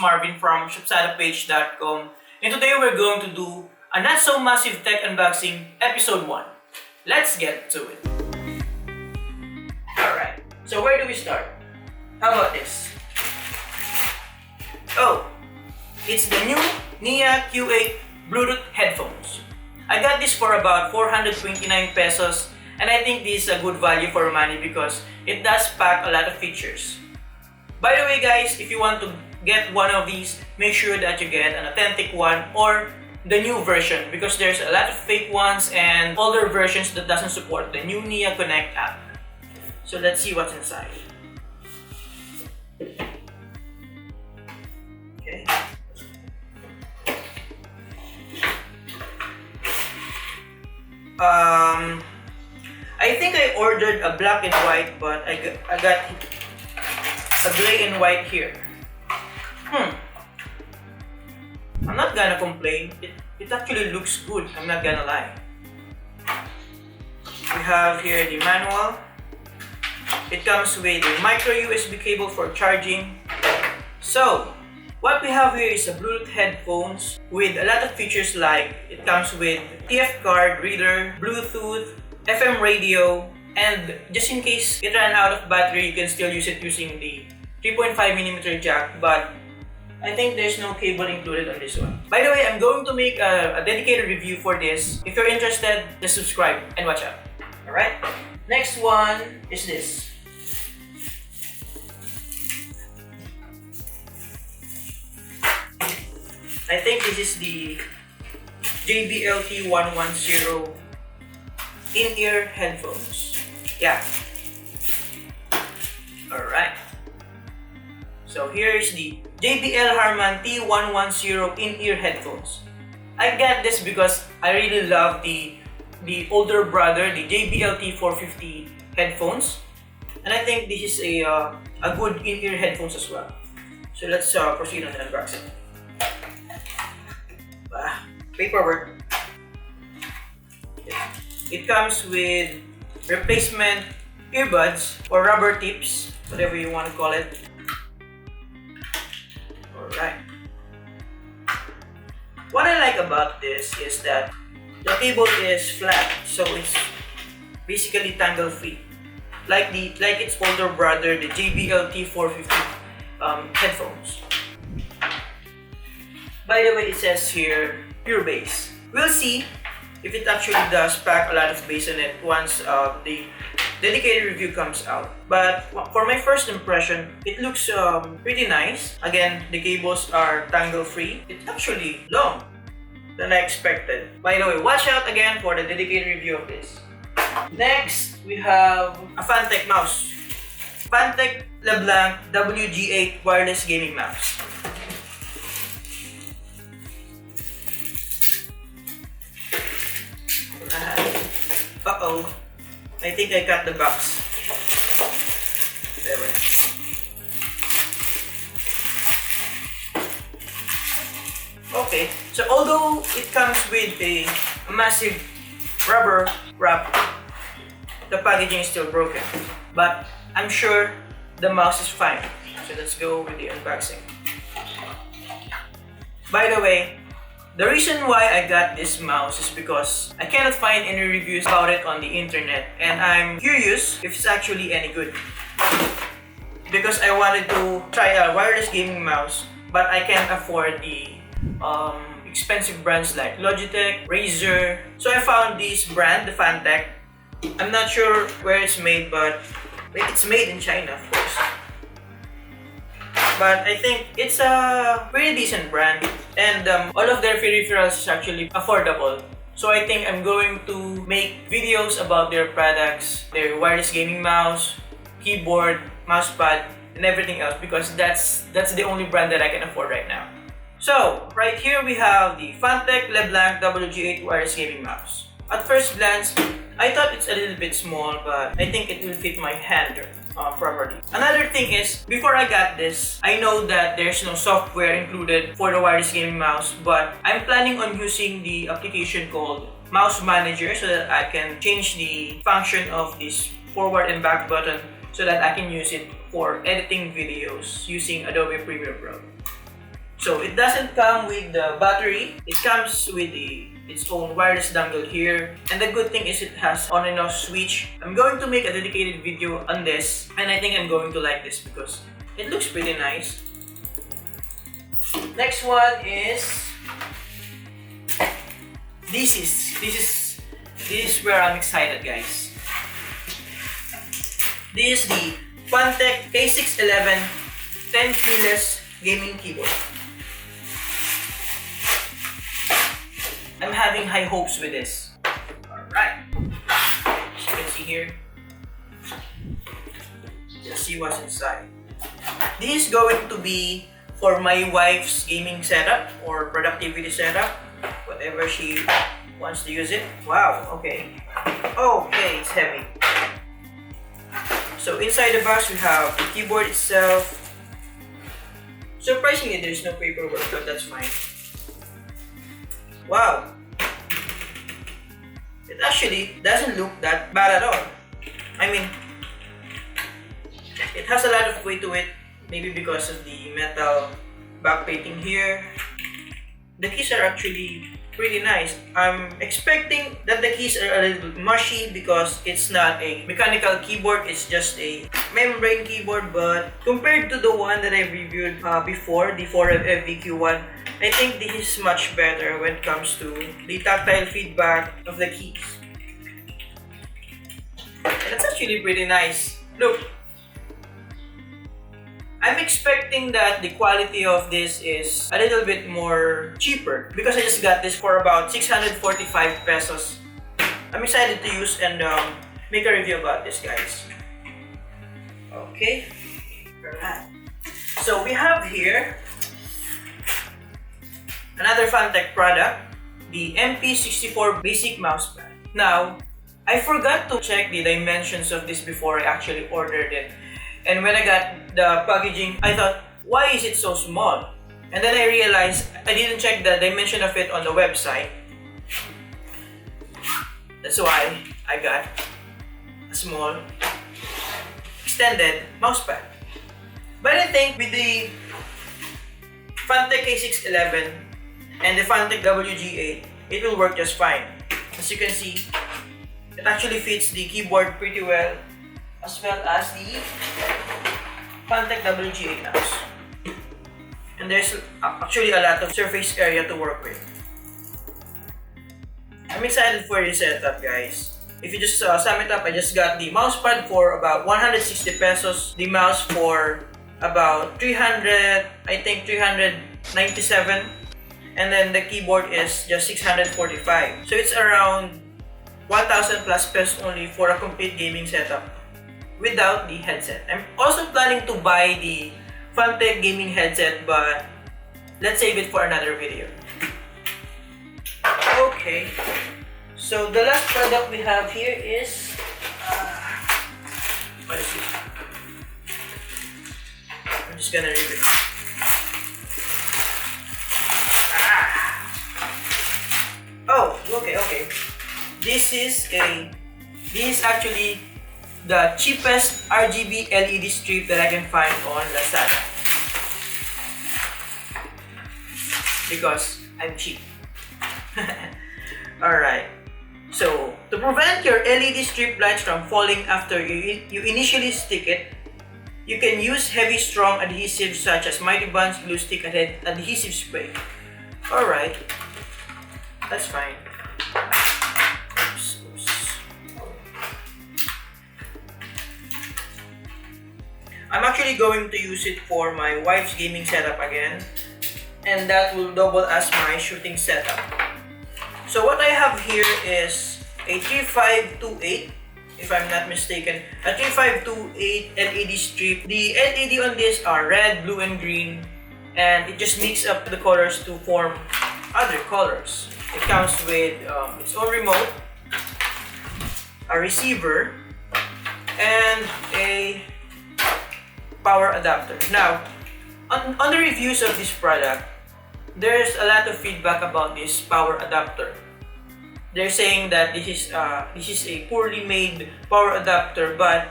Marvin from shopsadapage.com, and today we're going to do a not so massive tech unboxing episode 1. Let's get to it. Alright, so where do we start? How about this? Oh, it's the new Nia Q8 Bluetooth headphones. I got this for about 429 pesos, and I think this is a good value for money because it does pack a lot of features. By the way guys, if you want to get one of these, make sure that you get an authentic one or the new version because there's a lot of fake ones and older versions that doesn't support the new Nia Connect app. So let's see what's inside. Okay. I think I ordered a black and white, but I got a gray and white here. I'm not gonna complain. It actually looks good, I'm not gonna lie. We have here the manual. It comes with a micro USB cable for charging. So, what we have here is a Bluetooth headphones with a lot of features like it comes with TF card reader, Bluetooth, FM radio, and just in case it ran out of battery, you can still use it using the 3.5mm jack, but I think there's no cable included on this one. By the way, I'm going to make a dedicated review for this. If you're interested, just subscribe and watch out. Alright? Next one is this. I think this is the JBL T110 in-ear headphones. Yeah. Alright. So here is the JBL Harman T110 in-ear headphones. I got this because I really love the older brother, the JBL T450 headphones. And I think this is a good in-ear headphones as well. So let's proceed on the unboxing. Paperwork. It comes with replacement earbuds or rubber tips, whatever you want to call it. Alright. What I like about this is that the cable is flat, so it's basically tangle free. Like its older brother, the JBL T450 headphones. By the way, it says here pure bass. We'll see if it actually does pack a lot of bass in it once the dedicated review comes out. But for my first impression, it looks pretty nice. Again, the cables are tangle free. It's actually long than I expected. By the way, watch out again for the dedicated review of this. Next, we have a Fantech mouse. Fantech LeBlanc WG8 wireless gaming mouse. Uh-oh. I think I cut the box. There we go. Okay, so although it comes with a massive rubber wrap, the packaging is still broken. But I'm sure the mouse is fine. So let's go with the unboxing. By the way, the reason why I got this mouse is because I cannot find any reviews about it on the internet, and I'm curious if it's actually any good. Because I wanted to try a wireless gaming mouse, but I can't afford the expensive brands like Logitech, Razer. So I found this brand, the Fantech. I'm not sure where it's made, but it's made in China, of course. But I think it's a pretty decent brand, and all of their peripherals is actually affordable. So I think I'm going to make videos about their products, their wireless gaming mouse, keyboard, mousepad, and everything else because that's the only brand that I can afford right now. So right here we have the Fantech LeBlanc WG8 wireless gaming mouse. At first glance, I thought it's a little bit small, but I think it will fit my hand properly. Another thing is, before I got this, I know that there's no software included for the wireless gaming mouse, but I'm planning on using the application called Mouse Manager so that I can change the function of this forward and back button so that I can use it for editing videos using Adobe Premiere Pro. So it doesn't come with the battery. It comes with its own wireless dongle here. And the good thing is it has on and off switch. I'm going to make a dedicated video on this, and I think I'm going to like this because it looks pretty nice. Next one is this is where I'm excited, guys. This is the Fantech K611 10 keyless gaming keyboard. I'm having high hopes with this. Alright. As you can see here. Let's see what's inside. This is going to be for my wife's gaming setup or productivity setup. Whatever she wants to use it. Wow, okay. Okay, it's heavy. So inside the box we have the keyboard itself. Surprisingly, there's no paperwork, but that's fine. Wow! It actually doesn't look that bad at all. I mean, it has a lot of weight to it, maybe because of the metal backplating here. The keys are actually pretty nice. I'm expecting that the keys are a little bit mushy because it's not a mechanical keyboard, it's just a membrane keyboard, but compared to the one that I reviewed before, the 4FVQ one, I think this is much better when it comes to the tactile feedback of the keys. And it's actually pretty nice. Look, I'm expecting that the quality of this is a little bit more cheaper because I just got this for about 645 pesos. I'm excited to use and make a review about this, guys. Okay. Alright. So we have here another Fantech product, the MP64 basic mousepad. Now, I forgot to check the dimensions of this before I actually ordered it. And when I got the packaging, I thought, why is it so small? And then I realized I didn't check the dimension of it on the website. That's why I got a small extended mousepad. But I think with the Fantech K611 and the Fantech WG8, it will work just fine. As you can see, it actually fits the keyboard pretty well, as well as the Fantech WG8 mouse. And there's actually a lot of surface area to work with. I'm excited for this setup, guys. If you just sum it up, I just got the mousepad for about 160 pesos, the mouse for about 300, I think 397, and then the keyboard is just 645. So it's around 1,000 plus pesos only for a complete gaming setup without the headset. I'm also planning to buy the Fantech gaming headset, but let's save it for another video. Okay, so the last product we have here is what is it? I'm just gonna rip it. Oh, okay. This is actually the cheapest RGB LED strip that I can find on Lazada. Because I'm cheap. Alright. So, to prevent your LED strip lights from falling after you initially stick it, you can use heavy, strong adhesives such as Mighty Bond's glue stick and adhesive spray. Alright. That's fine. Oops. I'm actually going to use it for my wife's gaming setup again, and that will double as my shooting setup. So what I have here is a 3528, if I'm not mistaken, a 3528 LED strip. The LED on this are red, blue, and green, and it just mixes up the colors to form other colors. It comes with its own remote, a receiver, and a power adapter. Now, on the reviews of this product, there's a lot of feedback about this power adapter. They're saying that this is a poorly made power adapter, but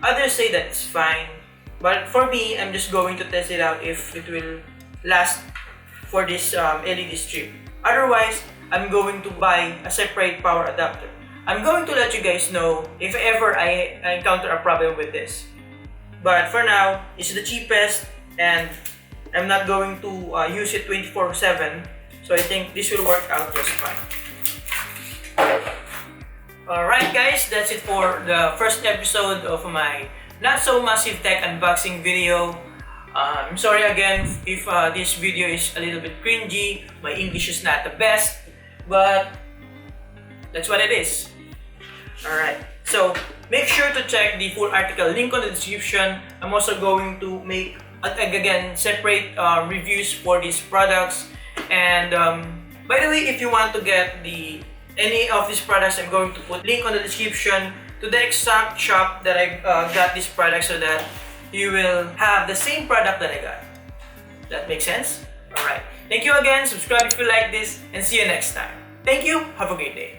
others say that it's fine. But for me, I'm just going to test it out if it will last for this LED strip. Otherwise, I'm going to buy a separate power adapter. I'm going to let you guys know if ever I encounter a problem with this. But for now, it's the cheapest and I'm not going to use it 24/7. So I think this will work out just fine. Alright guys, that's it for the first episode of my not so massive tech unboxing video. I'm sorry again if this video is a little bit cringy, my English is not the best, but that's what it is. Alright, so make sure to check the full article link on the description. I'm also going to make, again, separate reviews for these products. And by the way, if you want to get any of these products, I'm going to put link on the description to the exact shop that I got this product so that you will have the same product that I got. That makes sense? Alright. Thank you again. Subscribe if you like this and see you next time. Thank you. Have a great day.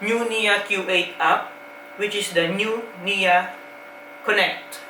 New Nia Q8 app, which is the new Nia Connect.